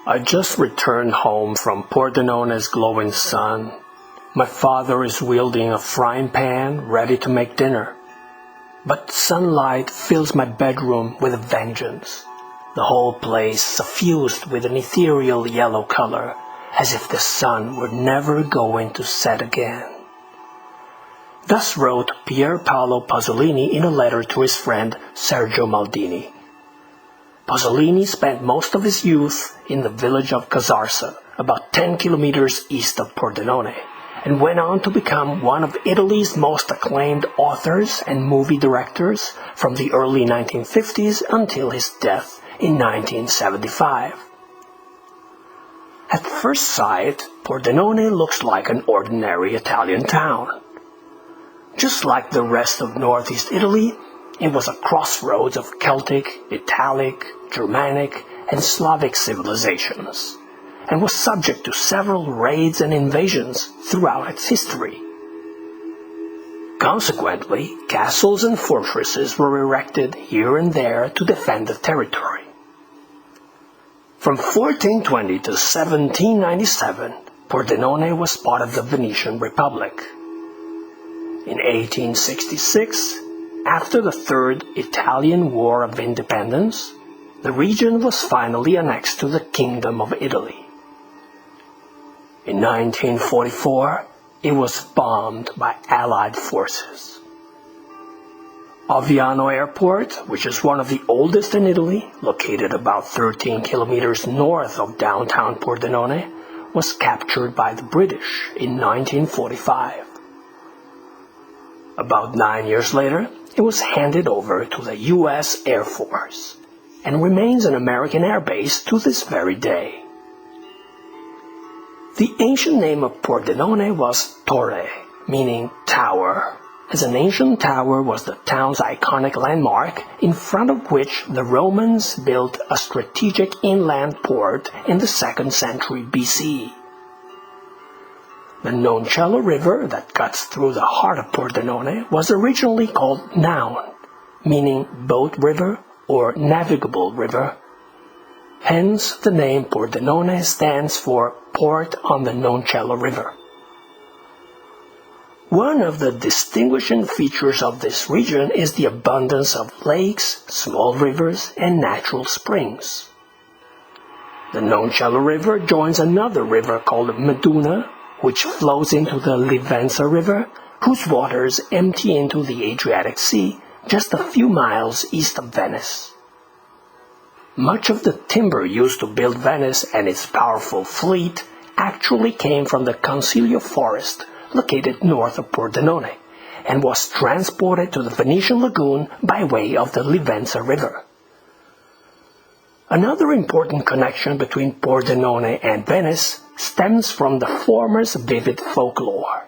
I just returned home from Pordenone's glowing sun. My father is wielding a frying pan, ready to make dinner. But sunlight fills my bedroom with a vengeance. The whole place suffused with an ethereal yellow color, as if the sun were never going to set again. Thus wrote Pier Paolo Pasolini in a letter to his friend Sergio Maldini. Pasolini spent most of his youth in the village of Casarsa, about 10 kilometers east of Pordenone, and went on to become one of Italy's most acclaimed authors and movie directors from the early 1950s until his death in 1975. At first sight, Pordenone looks like an ordinary Italian town. Just like the rest of northeast Italy, it was a crossroads of Celtic, Italic, Germanic, and Slavic civilizations, and was subject to several raids and invasions throughout its history. Consequently, castles and fortresses were erected here and there to defend the territory. From 1420 to 1797, Pordenone was part of the Venetian Republic. In 1866, after the Third Italian War of Independence, the region was finally annexed to the Kingdom of Italy. In 1944, it was bombed by Allied forces. Aviano Airport, which is one of the oldest in Italy, located about 13 kilometers north of downtown Pordenone, was captured by the British in 1945. About 9 years later, it was handed over to the U.S. Air Force, and remains an American air base to this very day. The ancient name of Pordenone was Torre, meaning tower, as an ancient tower was the town's iconic landmark in front of which the Romans built a strategic inland port in the 2nd century BC. The Noncello River that cuts through the heart of Pordenone was originally called Naun, meaning boat river or navigable river. Hence, the name Pordenone stands for Port on the Noncello River. One of the distinguishing features of this region is the abundance of lakes, small rivers, and natural springs. The Noncello River joins another river called Meduna, which flows into the Livenza River, whose waters empty into the Adriatic Sea just a few miles east of Venice. Much of the timber used to build Venice and its powerful fleet actually came from the Consiglio forest located north of Pordenone, and was transported to the Venetian lagoon by way of the Livenza River. Another important connection between Pordenone and Venice stems from the former's vivid folklore.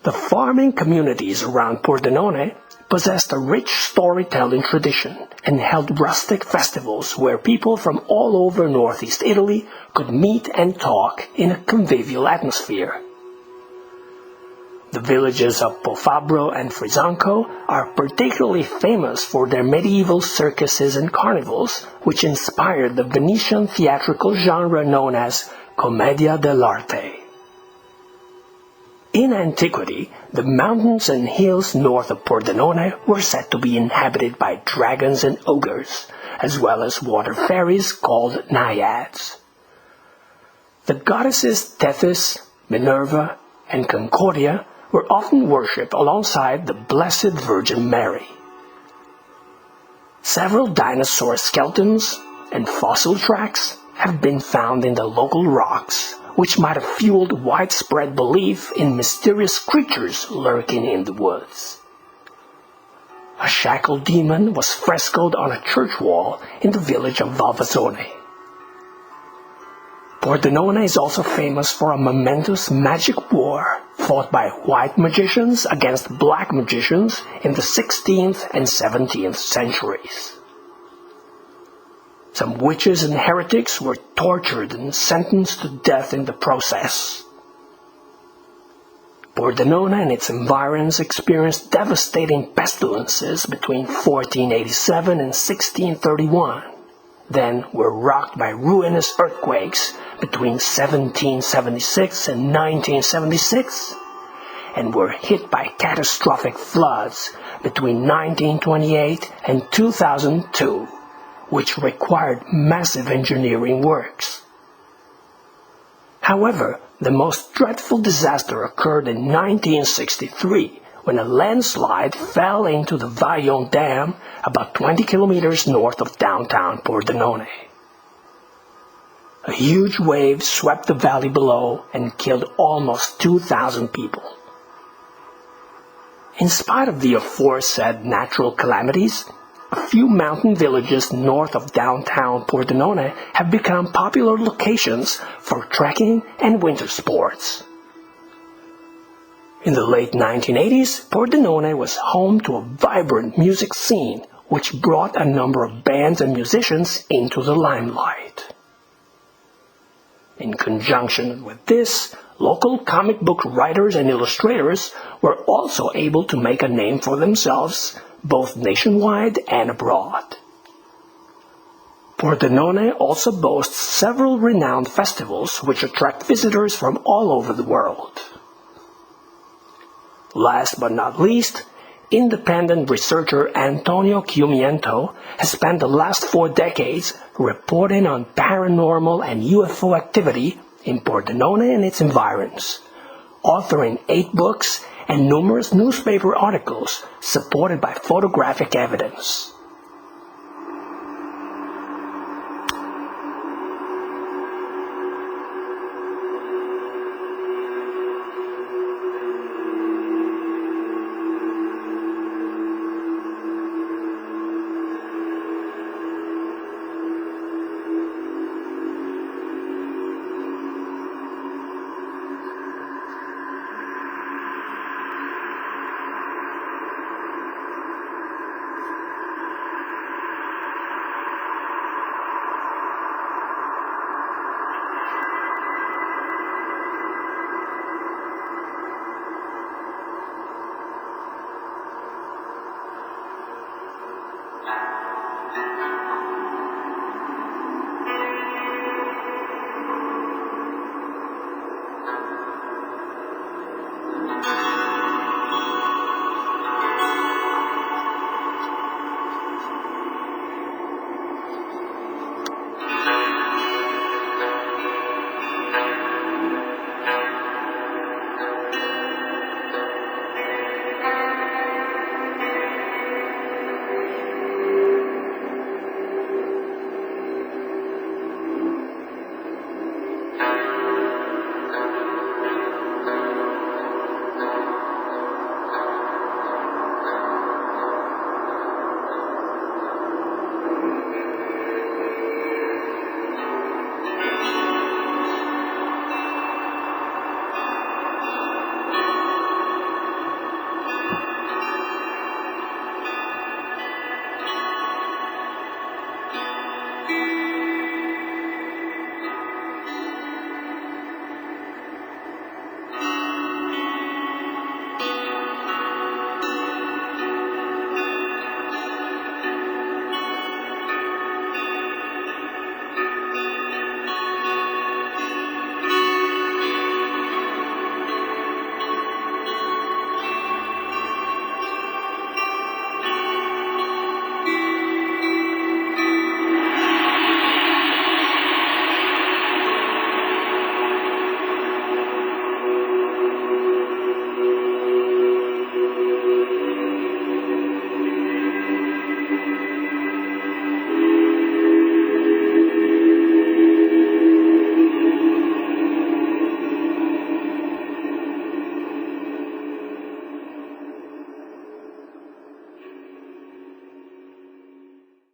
The farming communities around Pordenone possessed a rich storytelling tradition and held rustic festivals where people from all over northeast Italy could meet and talk in a convivial atmosphere. The villages of Pofabro and Frisanco are particularly famous for their medieval circuses and carnivals, which inspired the Venetian theatrical genre known as commedia dell'arte. In antiquity, the mountains and hills north of Pordenone were said to be inhabited by dragons and ogres, as well as water fairies called Naiads. The goddesses Tethys, Minerva, and Concordia were often worshipped alongside the Blessed Virgin Mary. Several dinosaur skeletons and fossil tracks have been found in the local rocks, which might have fueled widespread belief in mysterious creatures lurking in the woods. A shackled demon was frescoed on a church wall in the village of Valvassone. Pordenone is also famous for a momentous magic war fought by white magicians against black magicians in the 16th and 17th centuries. Some witches and heretics were tortured and sentenced to death in the process. Pordenone and its environs experienced devastating pestilences between 1487 and 1631, then were rocked by ruinous earthquakes between 1776 and 1976, and were hit by catastrophic floods between 1928 and 2002, which required massive engineering works. However, the most dreadful disaster occurred in 1963, when a landslide fell into the Vajont Dam about 20 kilometers north of downtown Pordenone. A huge wave swept the valley below and killed almost 2,000 people. In spite of the aforesaid natural calamities, a few mountain villages north of downtown Pordenone have become popular locations for trekking and winter sports. In the late 1980s, Pordenone was home to a vibrant music scene which brought a number of bands and musicians into the limelight. In conjunction with this, local comic book writers and illustrators were also able to make a name for themselves, both nationwide and abroad. Pordenone also boasts several renowned festivals which attract visitors from all over the world. Last but not least, independent researcher Antonio Chiumiento has spent the last 4 decades reporting on paranormal and UFO activity in Pordenone and its environs, authoring 8 books and numerous newspaper articles supported by photographic evidence.